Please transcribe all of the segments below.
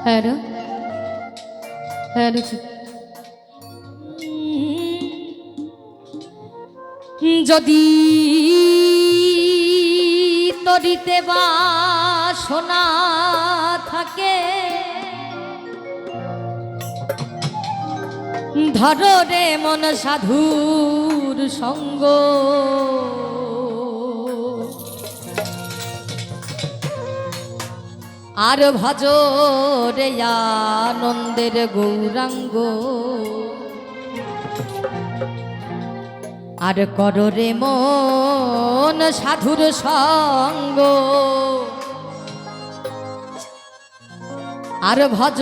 Hello hello যদি তরিতে বাসনা থাকে ধরো রে মন সাধুর সঙ্গ আর ভজ রে আনন্দের গৌরাঙ্গ আর করো রে মন সাধুর সঙ্গ আর ভজ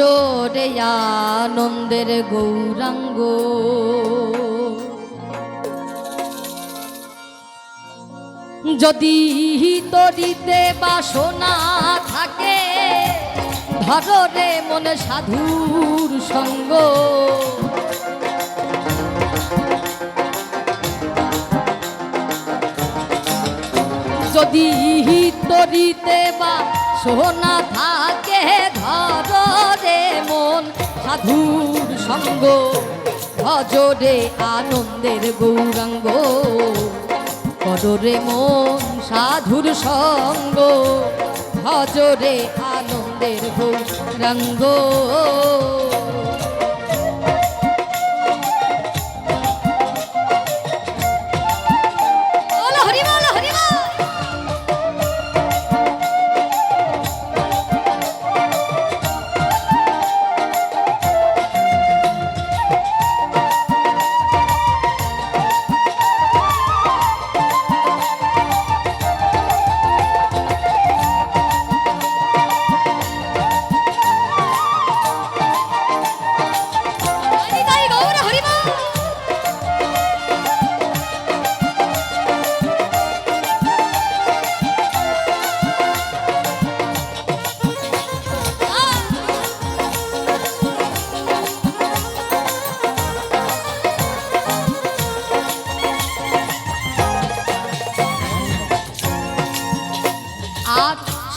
রে আনন্দের গৌরাঙ্গ যদি তরিতে বাসনা থাকে ধরো রে মন সাধুর সঙ্গ যদি তরিতে বাসনা থাকে ধরো রে মন সাধুর সঙ্গ ভজ রে আনন্দের গৌরাঙ্গ করো রে মন সাধুর সঙ্গ ভজ রে আনন্দের গৌরাঙ্গ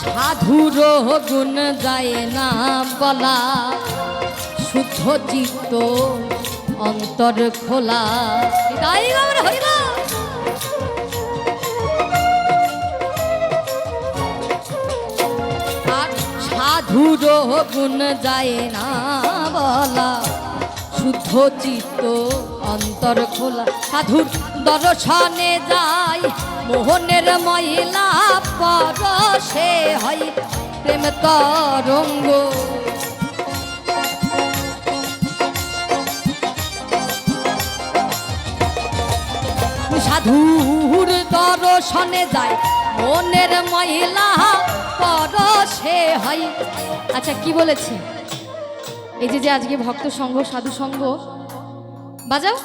সাধুর গুণ যায় না বলা শুদ্ধ চিত্ত অন্তর খোলা আর সাধুর গুণ যায় না বলা শুদ্ধ চিত্ত অন্তর খোলা সাধুর দর্শনে যায় মোহনের মহিলা পরশে হয় প্রেম তরঙ্গ সাধুর দর্শনে যায় মনের মহিলা পরশে হয়। আচ্ছা কি বলেছে এই যে আজকে ভক্ত সঙ্গ সাধু সঙ্গ বাজাও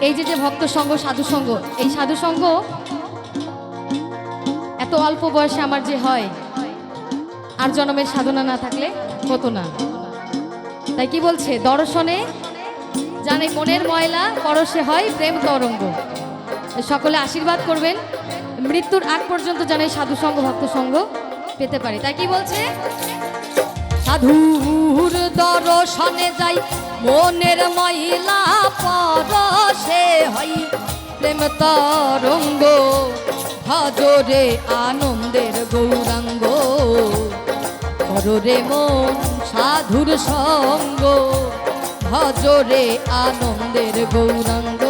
এই যে ভক্ত সঙ্গ সাধু সঙ্গ এই সাধু সঙ্গ এত অল্প বয়সে আমার যে হয় আর জন্মের সাধনা না থাকলে হতো না। তাই কি বলছে দর্শনে জানে মনের ময়লা পরশে হয় প্রেম তরঙ্গ। সকলে আশীর্বাদ করবেন মৃত্যুর আগ পর্যন্ত যেন সাধু সঙ্গ ভক্ত সঙ্গ পেতে পারি। তাই কি বলছে সাধুর দর্শনে যাই মনের মহিলা পরশে হয় প্রেম তরঙ্গ ভজ রে আনন্দের গৌরাঙ্গ করো রে মন সাধুর সঙ্গ ভজ রে আনন্দের গৌরাঙ্গ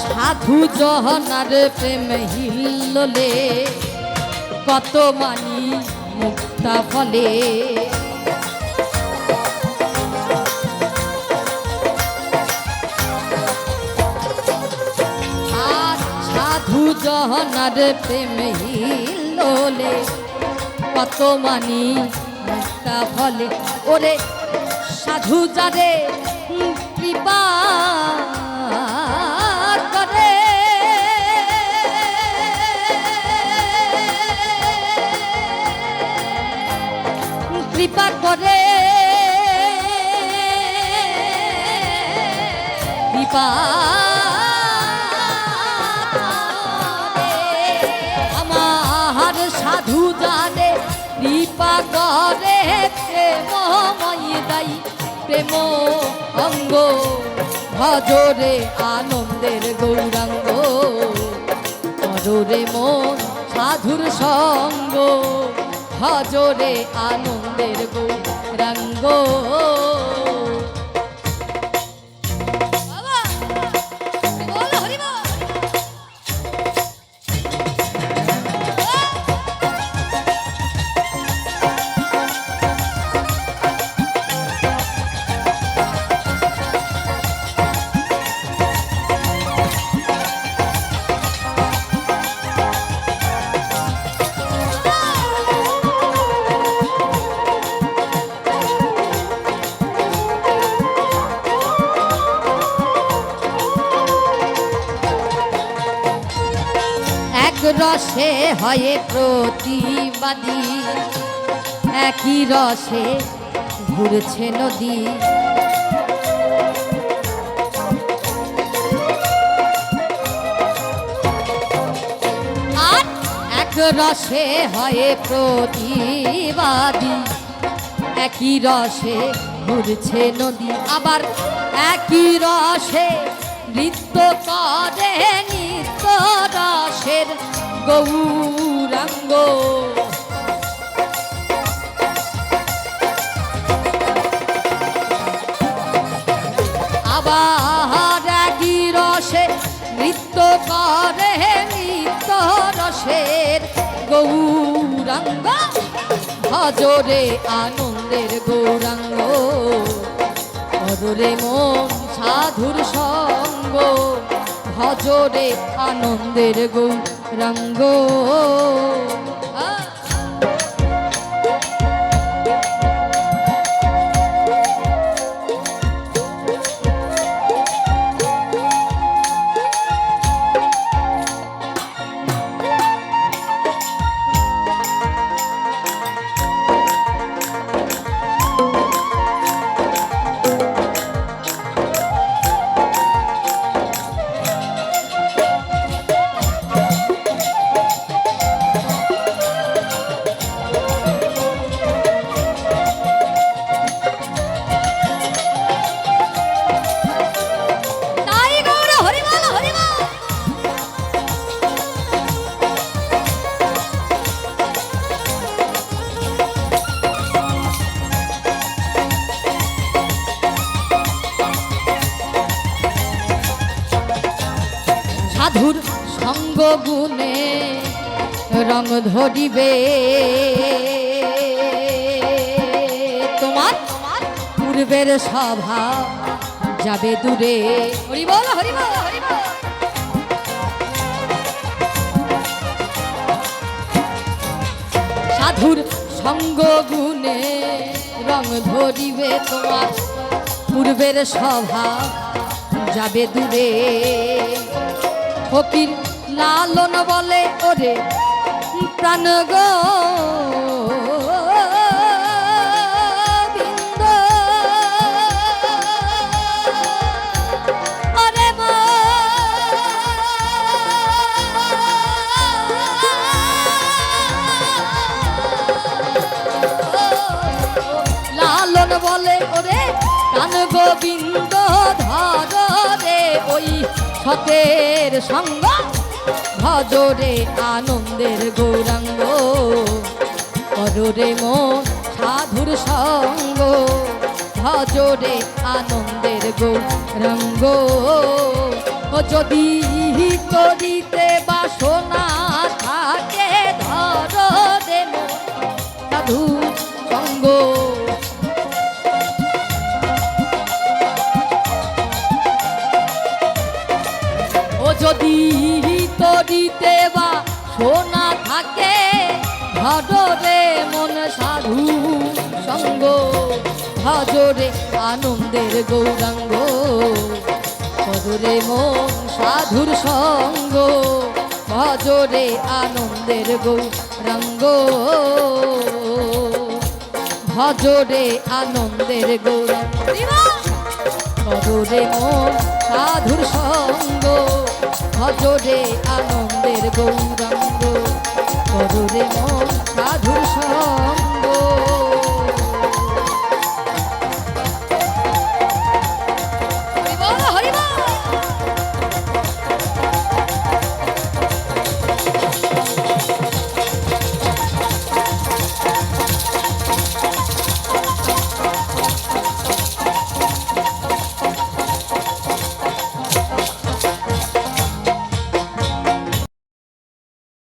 সাধু জহনার প্রেম হিল্লোলে কত মানি মুক্তা ফলে আর সাধু জহনার প্রেম হিল্লোলে কত মানি মুক্তা ফলে ওরে সাধু যারে কৃপা করে কৃপা করে কৃপা আমার সাধু জানে কৃপা করে প্রেমময় দাই প্রেম অঙ্গ ভজরে আনন্দের গৌরাঙ্গ কররে মন সাধুর সঙ্গ ভজরে আনন্দের গৌরাঙ্গ রসে হয় প্রতিবাদী একই রসে ঘুরছে নদী আর এক রসে হয় প্রতিবাদী একই রসে ঘুরছে নদী আবার একই রসে নৃত্য করে নিত্য রসের গৌরাঙ্গ আবার একই রসে নৃত্য করে নিত্য রসের গৌরাঙ্গ ভজরে আনন্দের গৌরাঙ্গ কররে মন সাধুর সঙ্গ ভজরে আনন্দের গৌরাঙ্গ সাধুর সঙ্গ গুণে রং ধরিবে তোমার পূর্বের সভা যাবে দূরে হরি বল হরি বল হরি বল সাধুর সঙ্গ গুণে রং ধরিবে তোমার পূর্বের সভা যাবে দূরে ফকির লালন বলে ওরে প্রাণ গো লালন বলে ওরে প্রাণ গোবিন্দ ধর রে ওই সতের সঙ্গ ভজরে আনন্দের গৌরাঙ্গ কররে মন সাধুর সঙ্গ ভজরে আনন্দের গৌরাঙ্গ যদি করিতে বাসনা থাকে ধর রে সাধু সঙ্গ যদি তরিতে বা সোনা থাকে ধর ভজরে মন সাধু সঙ্গ ভজরে আনন্দের গৌরাঙ্গ ভজরে মন সাধুর সঙ্গ ভজরে আনন্দের গৌরাঙ্গ ভজরে আনন্দের গৌরাঙ্গ ভজরে মন সাধুর সঙ্গ ভজরে আনন্দের গৌরাঙ্গ ভজরে মন সাধুর সঙ্গ